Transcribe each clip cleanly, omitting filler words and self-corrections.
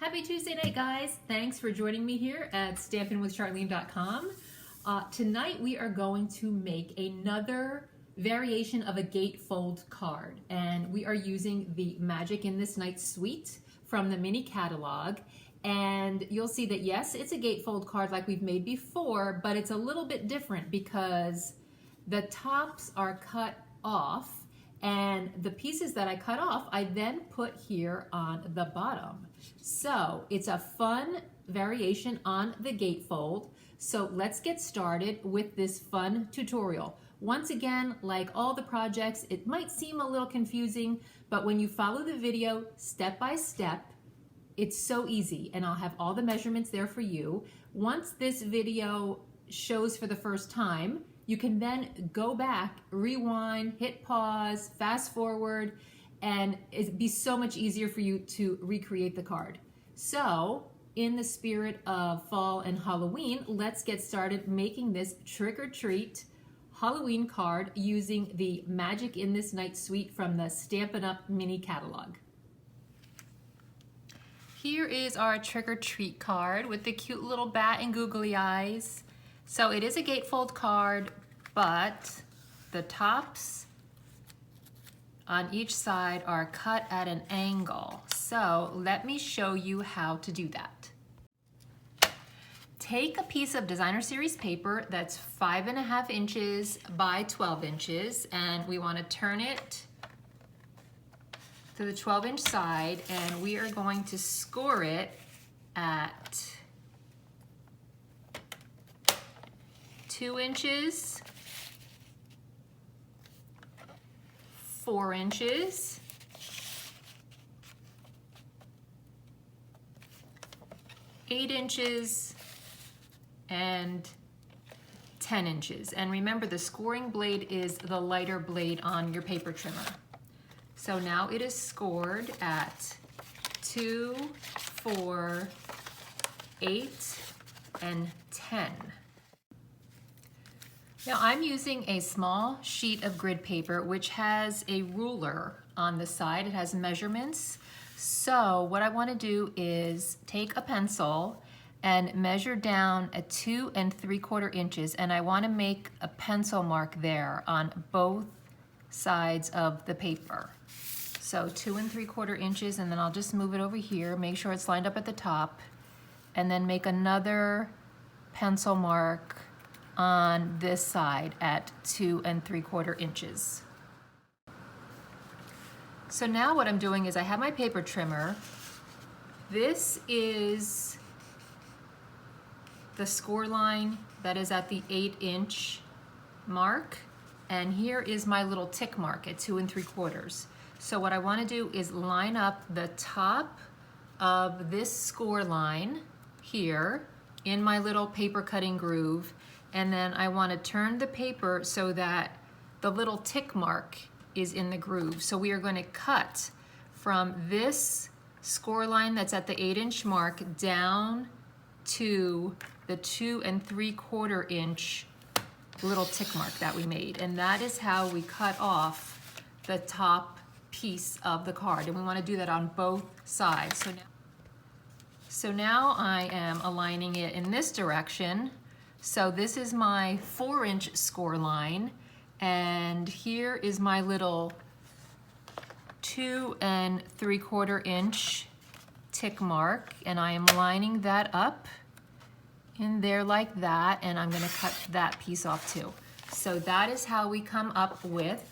Happy Tuesday night, guys. Thanks for joining me here at stampinwithcharlene.com. Tonight we are going to make another variation of a gatefold card, and we are using the Magic in This Night suite from the mini catalog. And you'll see that yes, it's a gatefold card like we've made before, but it's a little bit different because the tops are cut off, and the pieces that I cut off, I then put here on the bottom. So it's a fun variation on the gatefold. So let's get started with this fun tutorial. Once again, like all the projects, it might seem a little confusing, but when you follow the video step by step, it's so easy, and I'll have all the measurements there for you. Once this video shows for the first time, you can then go back, rewind, hit pause, fast forward, and it'd be so much easier for you to recreate the card. So, in the spirit of fall and Halloween, let's get started making this trick-or-treat Halloween card using the Magic in This Night suite from the Stampin' Up mini catalog. Here is our trick-or-treat card with the cute little bat and googly eyes. So it is a gatefold card, but the tops on each side are cut at an angle. So let me show you how to do that. Take a piece of designer series paper that's 5.5 inches by 12 inches, and we want to turn it to the 12-inch side, and we are going to score it at 2 inches, 4 inches, 8 inches, and 10 inches. And remember, the scoring blade is the lighter blade on your paper trimmer. So now it is scored at 2, 4, 8, and 10. Now I'm using a small sheet of grid paper which has a ruler on the side. It has measurements. So what I want to do is take a pencil and measure down at 2 3/4 inches, and I want to make a pencil mark there on both sides of the paper. So 2 3/4 inches, and then I'll just move it over here, make sure it's lined up at the top, and then make another pencil mark on this side at 2 3/4 inches. So now what I'm doing is I have my paper trimmer. This is the score line that is at the 8-inch mark, and here is my little tick mark at 2 3/4. So what I want to do is line up the top of this score line here in my little paper cutting groove, and then I want to turn the paper so that the little tick mark is in the groove. So we are going to cut from this score line that's at the 8-inch mark down to the 2 3/4 inch little tick mark that we made, and that is how we cut off the top piece of the card, and we want to do that on both sides. So now I am aligning it in this direction. So this is my 4-inch score line, and here is my little 2 3/4 inch tick mark, and I am lining that up in there like that, and I'm going to cut that piece off too. So that is how we come up with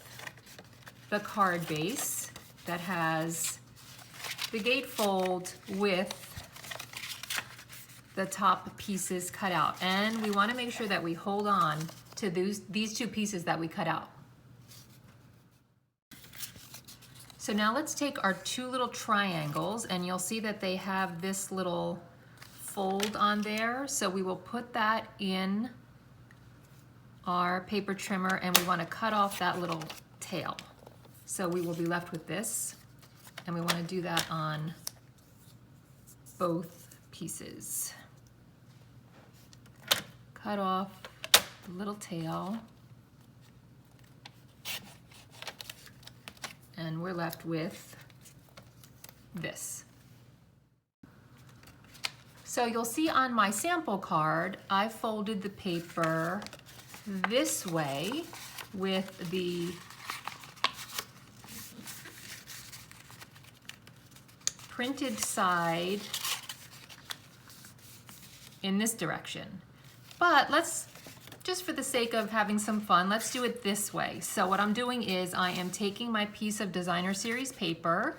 the card base that has the gatefold with the top pieces cut out. And we want to make sure that we hold on to these two pieces that we cut out. So now let's take our two little triangles, and you'll see that they have this little fold on there. So we will put that in our paper trimmer, and we want to cut off that little tail. So we will be left with this, and we want to do that on both pieces. Cut off the little tail, and we're left with this. So you'll see on my sample card, I folded the paper this way with the printed side in this direction. But let's, just for the sake of having some fun, let's do it this way. So what I'm doing is I am taking my piece of designer series paper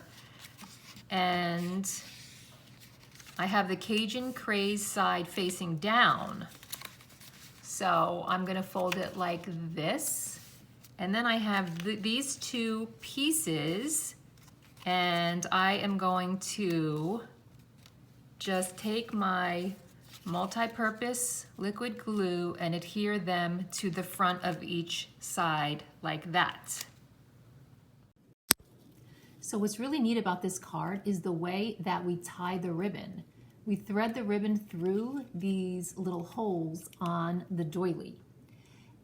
and I have the Cajun Craze side facing down. So I'm gonna fold it like this. And then I have these two pieces and I am going to just take my multi-purpose liquid glue and adhere them to the front of each side like that. So what's really neat about this card is the way that we tie the ribbon. We thread the ribbon through these little holes on the doily.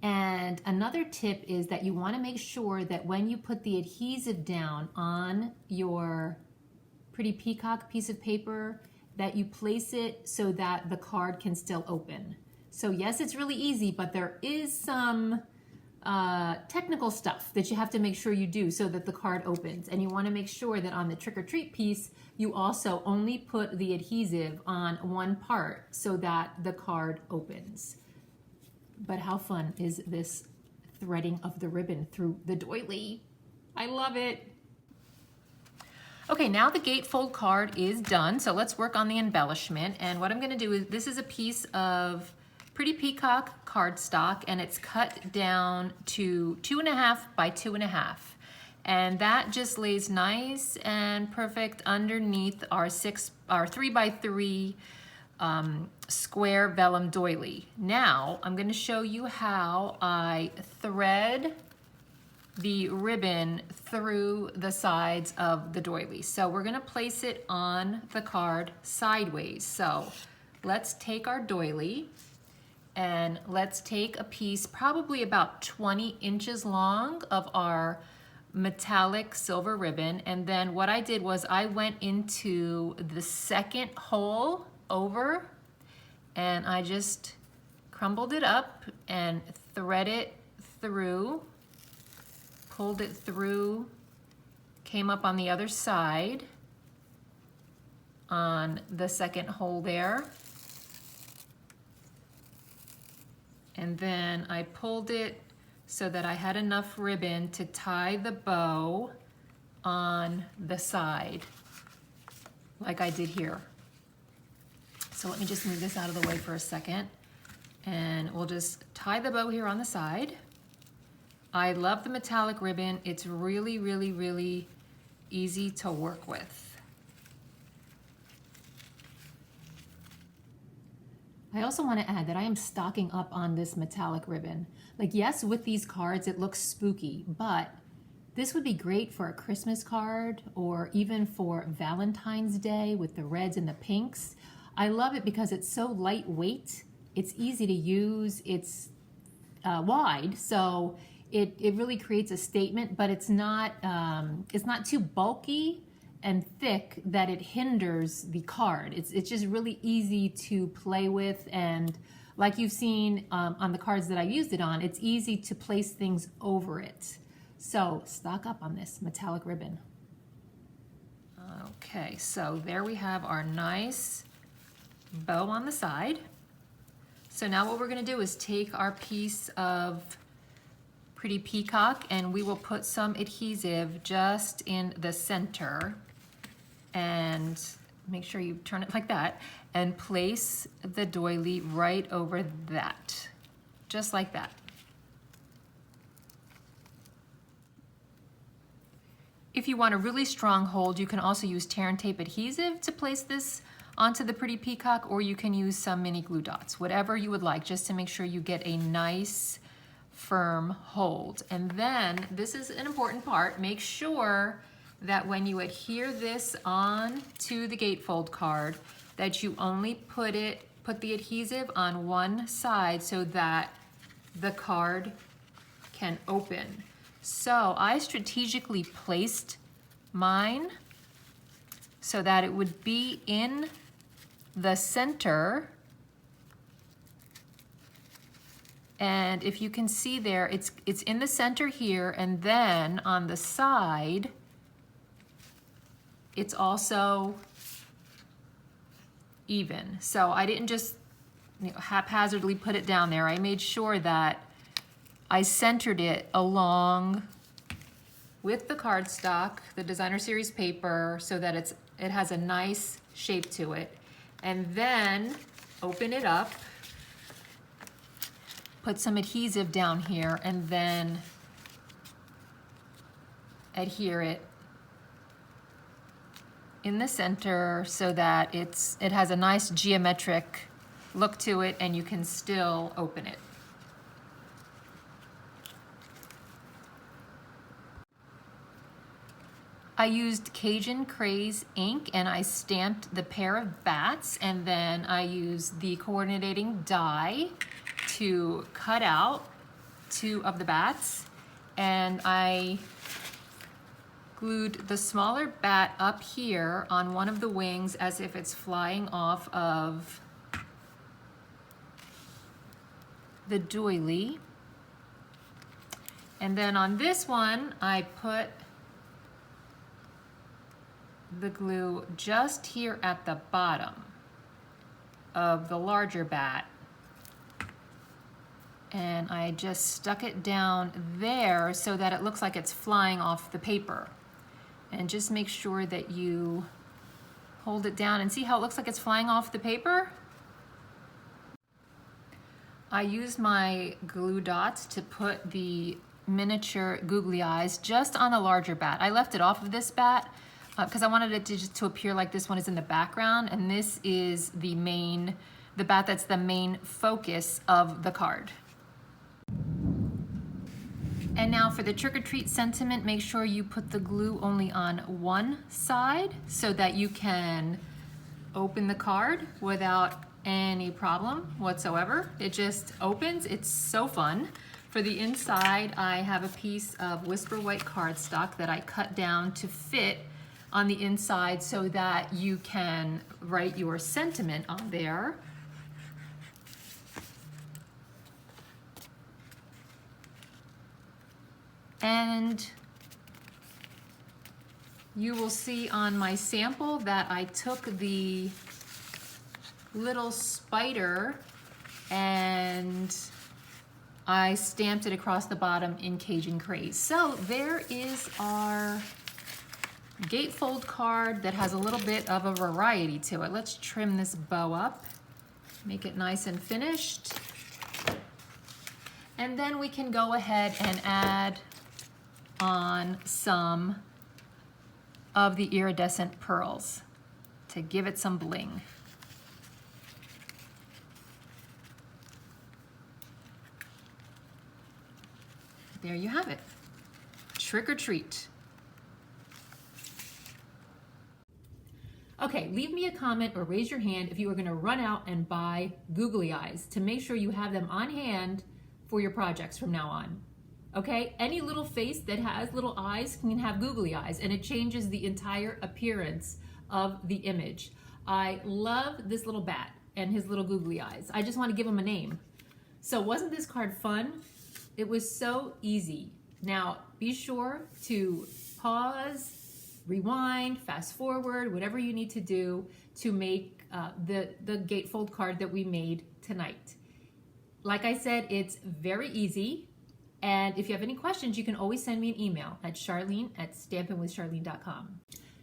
And another tip is that you want to make sure that when you put the adhesive down on your pretty peacock piece of paper, that you place it so that the card can still open. So yes, it's really easy, but there is some technical stuff that you have to make sure you do so that the card opens. And you want to make sure that on the trick or treat piece, you also only put the adhesive on one part so that the card opens. But how fun is this threading of the ribbon through the doily? I love it. Okay, now the gatefold card is done, so let's work on the embellishment. And what I'm gonna do is, this is a piece of Pretty Peacock cardstock, and it's cut down to 2.5 by 2.5. And that just lays nice and perfect underneath our 3 by 3 square vellum doily. Now, I'm gonna show you how I thread the ribbon through the sides of the doily. So we're gonna place it on the card sideways. So let's take our doily and let's take a piece probably about 20 inches long of our metallic silver ribbon. And then what I did was I went into the second hole over and I just crumbled it up and thread it through, pulled it through, came up on the other side on the second hole there. And then I pulled it so that I had enough ribbon to tie the bow on the side, like I did here. So let me just move this out of the way for a second. And we'll just tie the bow here on the side. I love the metallic ribbon. It's really, really, really easy to work with. I also want to add that I am stocking up on this metallic ribbon. Like, yes, with these cards, it looks spooky, but this would be great for a Christmas card or even for Valentine's Day with the reds and the pinks. I love it because it's so lightweight. It's easy to use. It's wide, so it really creates a statement, but it's not too bulky and thick that it hinders the card. It's just really easy to play with, and like you've seen on the cards that I used it on, it's easy to place things over it. So stock up on this metallic ribbon. Okay, so there we have our nice bow on the side. So now what we're gonna do is take our piece of Pretty Peacock and we will put some adhesive just in the center, and make sure you turn it like that and place the doily right over that, just like that. If you want a really strong hold, you can also use tear and tape adhesive to place this onto the Pretty Peacock, or you can use some mini glue dots, whatever you would like, just to make sure you get a nice firm hold. And then this is an important part, make sure that when you adhere this on to the gatefold card, that you only put the adhesive on one side so that the card can open. So I strategically placed mine so that it would be in the center. And if you can see there, it's in the center here, and then on the side, it's also even. So I didn't just haphazardly put it down there. I made sure that I centered it along with the cardstock, the designer series paper, so that it has a nice shape to it. And then open it up, put some adhesive down here, and then adhere it in the center so that it has a nice geometric look to it, and you can still open it. I used Cajun Craze ink, and I stamped the pair of bats, and then I used the coordinating die to cut out 2 of the bats, and I glued the smaller bat up here on one of the wings as if it's flying off of the doily. And then on this one, I put the glue just here at the bottom of the larger bat. And I just stuck it down there so that it looks like it's flying off the paper. And just make sure that you hold it down and see how it looks like it's flying off the paper? I used my glue dots to put the miniature googly eyes just on a larger bat. I left it off of this bat because I wanted it to appear like this one is in the background, and this is the bat that's the main focus of the card. And now for the trick-or-treat sentiment, make sure you put the glue only on one side so that you can open the card without any problem whatsoever. It just opens. It's so fun. For the inside, I have a piece of Whisper White cardstock that I cut down to fit on the inside so that you can write your sentiment on there. And you will see on my sample that I took the little spider and I stamped it across the bottom in Cajun Craze. So there is our gatefold card that has a little bit of a variety to it. Let's trim this bow up, make it nice and finished. And then we can go ahead and add on some of the iridescent pearls to give it some bling. There you have it. Trick or treat. Okay, leave me a comment or raise your hand if you are going to run out and buy googly eyes to make sure you have them on hand for your projects from now on. Okay, any little face that has little eyes can have googly eyes, and it changes the entire appearance of the image. I love this little bat and his little googly eyes. I just want to give him a name. So wasn't this card fun? It was so easy. Now, be sure to pause, rewind, fast forward, whatever you need to do to make the gatefold card that we made tonight. Like I said, it's very easy. And if you have any questions, you can always send me an email at charlene@stampinwithcharlene.com.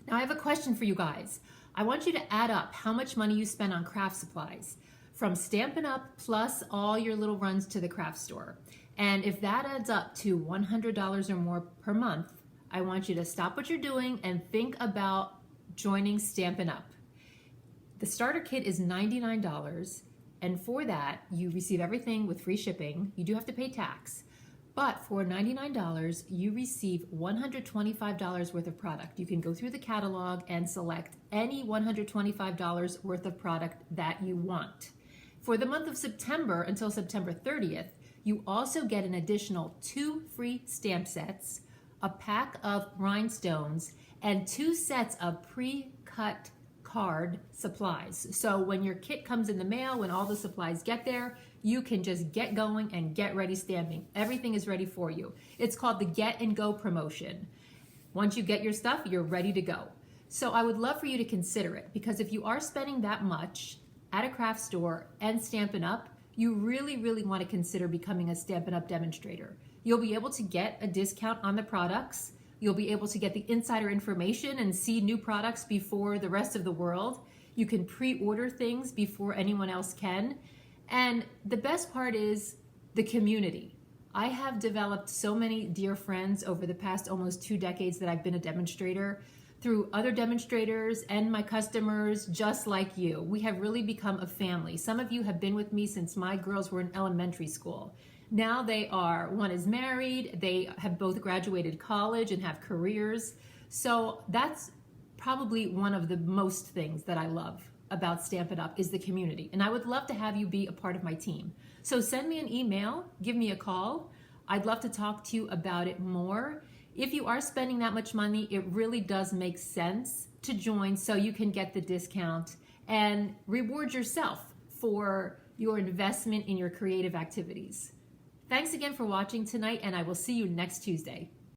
Now I have a question for you guys. I want you to add up how much money you spend on craft supplies from Stampin' Up plus all your little runs to the craft store. And if that adds up to $100 or more per month, I want you to stop what you're doing and think about joining Stampin' Up. The starter kit is $99, and for that, you receive everything with free shipping. You do have to pay tax. But for $99, you receive $125 worth of product. You can go through the catalog and select any $125 worth of product that you want. For the month of September until September 30th, you also get an additional 2 free stamp sets, a pack of rhinestones, and 2 sets of pre-cut card supplies. So when your kit comes in the mail, when all the supplies get there, you can just get going and get ready stamping. Everything is ready for you. It's called the Get and Go promotion. Once you get your stuff, you're ready to go. So I would love for you to consider it, because if you are spending that much at a craft store and Stampin' Up, you really, really want to consider becoming a Stampin' Up demonstrator. You'll be able to get a discount on the products. You'll be able to get the insider information and see new products before the rest of the world. You can pre-order things before anyone else can. And the best part is the community. I have developed so many dear friends over the past almost 2 decades that I've been a demonstrator, through other demonstrators and my customers just like you. We have really become a family. Some of you have been with me since my girls were in elementary school. Now one is married, they have both graduated college and have careers. So that's probably one of the most things that I love about Stampin' Up is the community. And I would love to have you be a part of my team. So send me an email, give me a call. I'd love to talk to you about it more. If you are spending that much money, it really does make sense to join so you can get the discount and reward yourself for your investment in your creative activities. Thanks again for watching tonight, and I will see you next Tuesday.